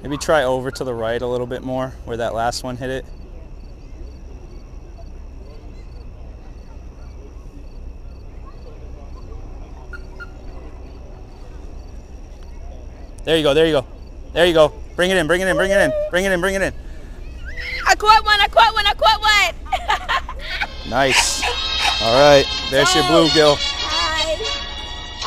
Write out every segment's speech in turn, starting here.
Maybe try over to the right a little bit more where that last one hit it. There you go, there you go. There you go. Bring it in, bring it in, bring it in, bring it in, bring it in. I caught one, I caught one, I caught one. Nice. All right, there's your bluegill. Hi.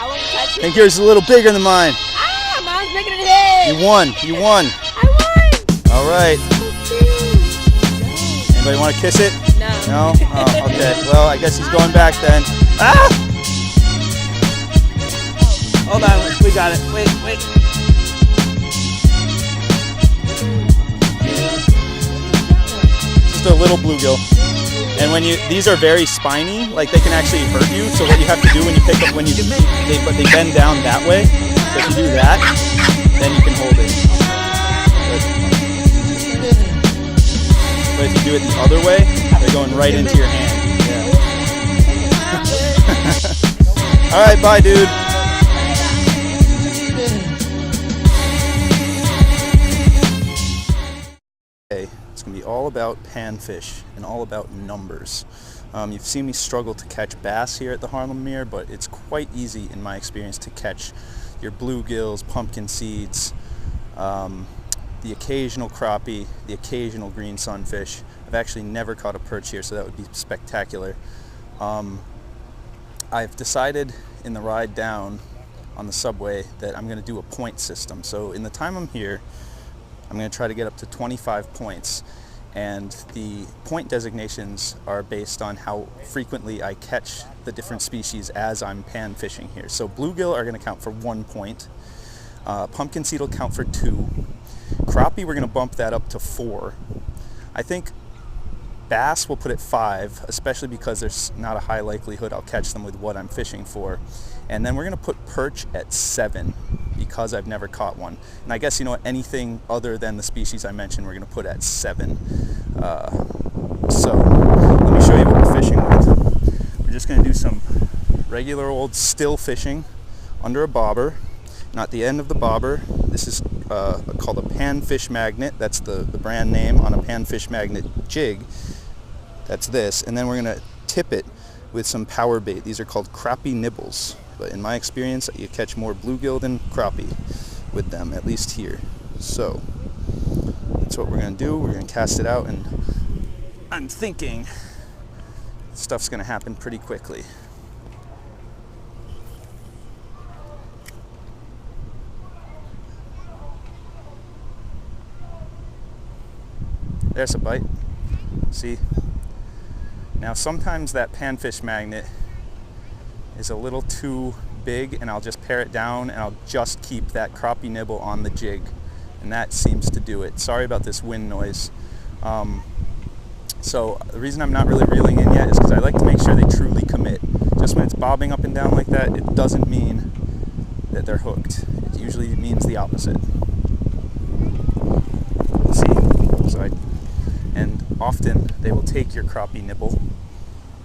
I won't touch I it. think yours is a little bigger than mine. Ah, mine's bigger than his. You won, you won. I won. All right. Anybody want to kiss it? No. No? Oh, okay. Well, I guess he's going back then. Ah! Hold on, we got it. Wait, wait. Just a little bluegill. And when these are very spiny, like they can actually hurt you. So what you have to do when you pick up, they bend down that way. So if you do that, then you can hold it. But if you do it the other way, they're going right into your hand. Yeah. All right, bye, dude. Okay, it's gonna be all about panfish and all about numbers. You've seen me struggle to catch bass here at the Harlem Meer, but it's quite easy in my experience to catch your bluegills, pumpkin seeds, the occasional crappie, the occasional green sunfish. I've actually never caught a perch here, so that would be spectacular. I've decided in the ride down on the subway that I'm going to do a point system. So in the time I'm here, I'm going to try to get up to 25 points. And the point designations are based on how frequently I catch the different species as I'm pan fishing here. So bluegill are going to count for 1 point. Pumpkin seed will count for 2. Crappie, we're going to bump that up to 4. I think bass will put it 5, especially because there's not a high likelihood I'll catch them with what I'm fishing for. And then we're going to put perch at 7 because I've never caught one. And I guess, you know what, anything other than the species I mentioned, we're going to put at 7. So let me show you what we're fishing with. We're just going to do some regular old still fishing under a bobber. Not the end of the bobber. This is called a panfish magnet. That's the brand name on a panfish magnet jig. That's this. And then we're going to tip it with some power bait. These are called crappie nibbles. But in my experience, you catch more bluegill than crappie with them, at least here. So that's what we're going to do. We're going to cast it out, and I'm thinking stuff's going to happen pretty quickly. There's a bite. See? Now sometimes that panfish magnet is a little too big, and I'll just pare it down and I'll just keep that crappie nibble on the jig, and that seems to do it. Sorry about this wind noise. So the reason I'm not really reeling in yet is because I like to make sure they truly commit. Just when it's bobbing up and down like that, it doesn't mean that they're hooked. It usually means the opposite. See? And often they will take your crappie nibble,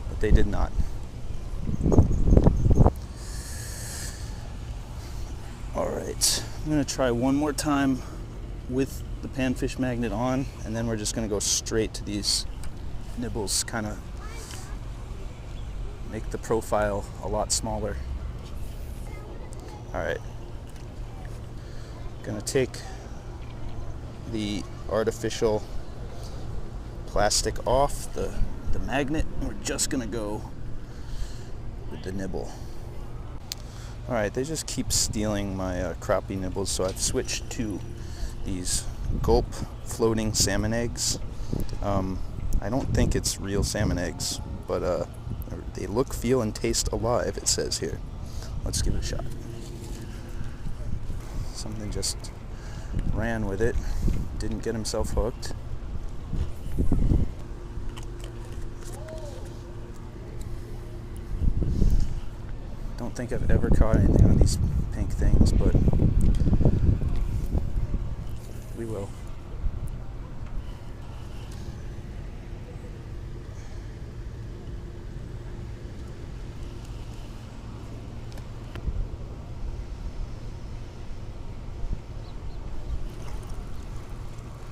but they did not. Alright, I'm going to try one more time with the panfish magnet on, and then we're just going to go straight to these nibbles, kind of make the profile a lot smaller. Alright, going to take the artificial plastic off the magnet, and we're just going to go with the nibble. Alright, they just keep stealing my crappie nibbles, so I've switched to these Gulp floating salmon eggs. I don't think it's real salmon eggs, but they look, feel, and taste alive, it says here. Let's give it a shot. Something just ran with it, didn't get himself hooked. Don't think I've ever caught anything on these pink things, but we will.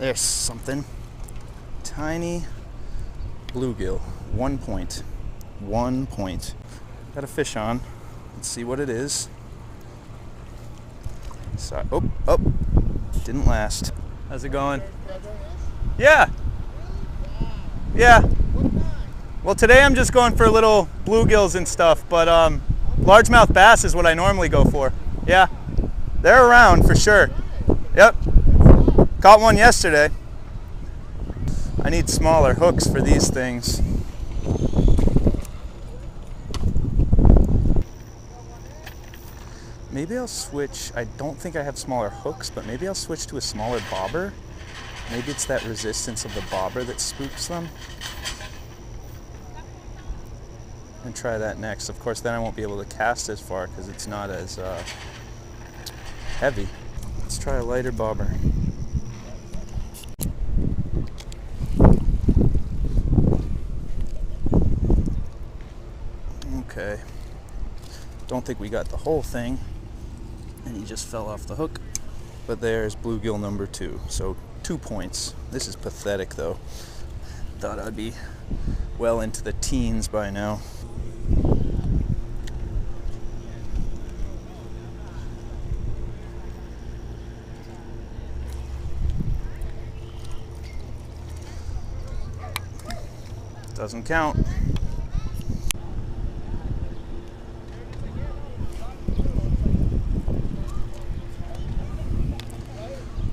there's something. Tiny bluegill. 1 point. 1 point. Got a fish on. Let's see what it is. So, oh, didn't last. How's it going? Yeah. Yeah. Well, today I'm just going for little bluegills and stuff, but largemouth bass is what I normally go for. Yeah. They're around for sure. Yep. Caught one yesterday. I need smaller hooks for these things. Maybe I'll switch. I don't think I have smaller hooks, but maybe I'll switch to a smaller bobber. Maybe it's that resistance of the bobber that spooks them. And try that next. Of course, then I won't be able to cast as far because it's not as heavy. Let's try a lighter bobber. Okay. Don't think we got the whole thing. And he just fell off the hook. But there's bluegill number 2. So 2 points. This is pathetic though. Thought I'd be well into the teens by now. Doesn't count.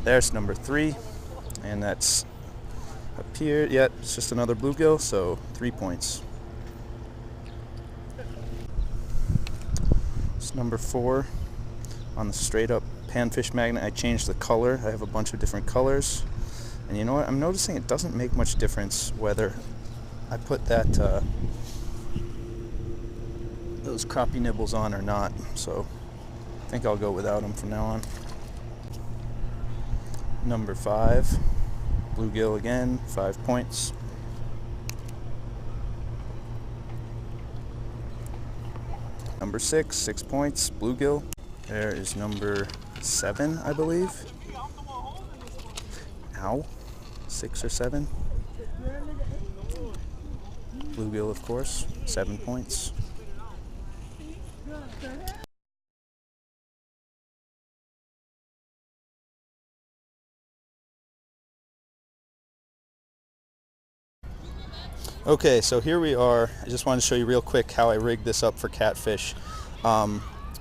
There's number 3, and that's up here. Yeah, it's just another bluegill, so 3 points. It's number 4 on the straight up panfish magnet. I changed the color. I have a bunch of different colors, and you know what? I'm noticing it doesn't make much difference whether I put that those crappie nibbles on or not. So I think I'll go without them from now on. Number 5, bluegill again, 5 points. Number 6, 6 points, bluegill. There is number 7, I believe. Ow, 6 or 7. Bluegill, of course, 7 points. Okay, so here we are. I just wanted to show you real quick how I rigged this up for catfish.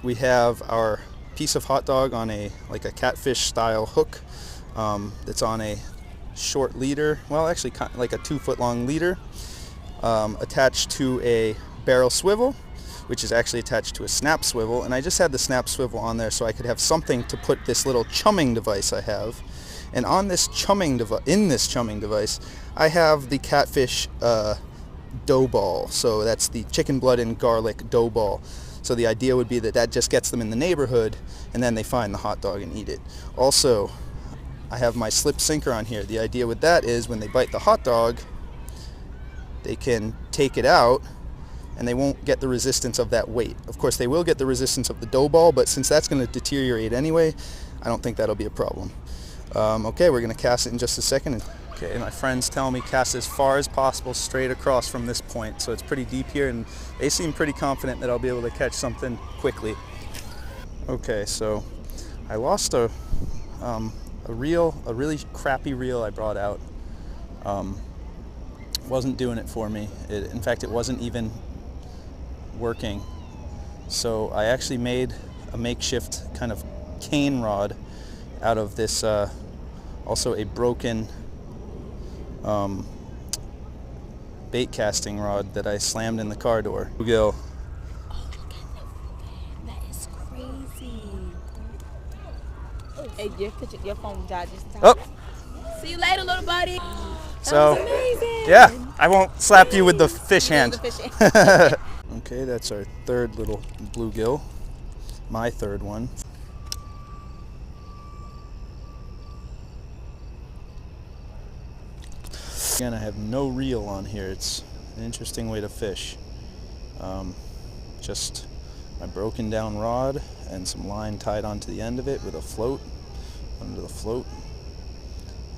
We have our piece of hot dog on a catfish style hook that's on a short leader, well actually like a 2-foot long leader, attached to a barrel swivel, which is actually attached to a snap swivel, and I just had the snap swivel on there so I could have something to put this little chumming device I have. And on this chumming device, I have the catfish dough ball. So that's the chicken blood and garlic dough ball. So the idea would be that that just gets them in the neighborhood, and then they find the hot dog and eat it. Also, I have my slip sinker on here. The idea with that is when they bite the hot dog, they can take it out, and they won't get the resistance of that weight. Of course, they will get the resistance of the dough ball, but since that's going to deteriorate anyway, I don't think that'll be a problem. Okay, we're going to cast it in just a second. Okay, my friends tell me cast as far as possible straight across from this point, so it's pretty deep here, and they seem pretty confident that I'll be able to catch something quickly. Okay, so I lost a really crappy reel I brought out. Wasn't doing it for me. In fact, it wasn't even working. So I actually made a makeshift kind of cane rod out of this, also a broken bait casting rod that I slammed in the car door. Bluegill. Oh, look at that is crazy. Hey, your phone died just now. Oh. See you later, little buddy. So, that was amazing. Yeah, I won't slap you with the fish hand. Okay, that's our 3rd little bluegill. My 3rd one. Again, I have no reel on here. It's an interesting way to fish. Just my broken down rod and some line tied onto the end of it with a float, under the float.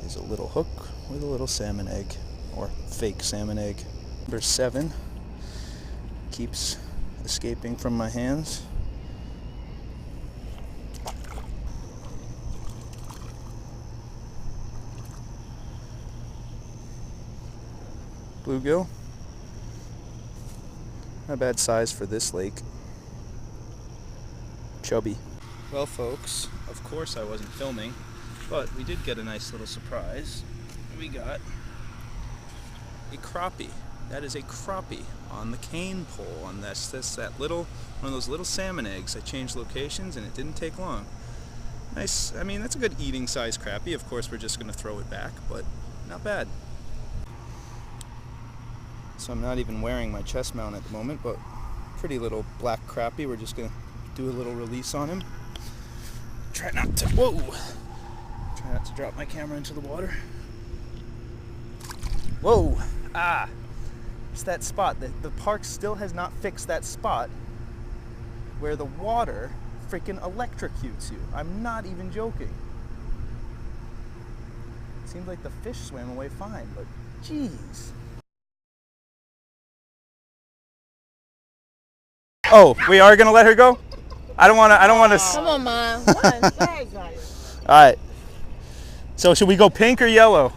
is a little hook with a little salmon egg, or fake salmon egg. Number 7 keeps escaping from my hands. Bluegill. Not a bad size for this lake. Chubby. Well, folks, of course I wasn't filming, but we did get a nice little surprise. We got a crappie. That is a crappie on the cane pole on that little one of those little salmon eggs. I changed locations and it didn't take long. Nice. I mean, that's a good eating size crappie. Of course, we're just going to throw it back, but not bad. So I'm not even wearing my chest mount at the moment, but pretty little black crappie. We're just going to do a little release on him. Try not to, whoa! Try not to drop my camera into the water. Whoa! Ah! It's that spot. The park still has not fixed that spot where the water freaking electrocutes you. I'm not even joking. It seemed like the fish swam away fine, but jeez. Oh, we are gonna let her go? I don't wanna Come on, Mom. What? Alright. So should we go pink or yellow?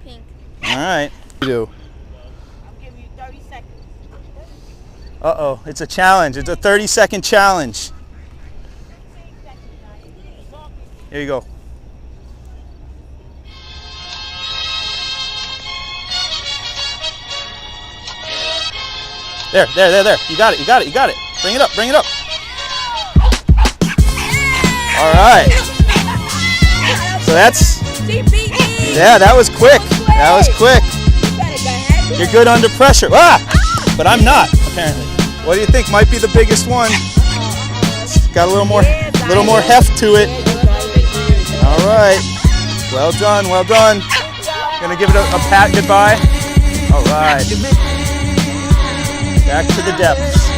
Pink. Alright. You do. I'll give you 30 seconds. Uh-oh, it's a challenge. It's a 30-second challenge. Here you go. There. You got it. Bring it up. All right. So that's, yeah, that was quick. You're good under pressure. Ah! But I'm not, apparently. What do you think might be the biggest one? It's got a little more heft to it. All right. Well done. Gonna give it a pat goodbye. All right. Back to the depths.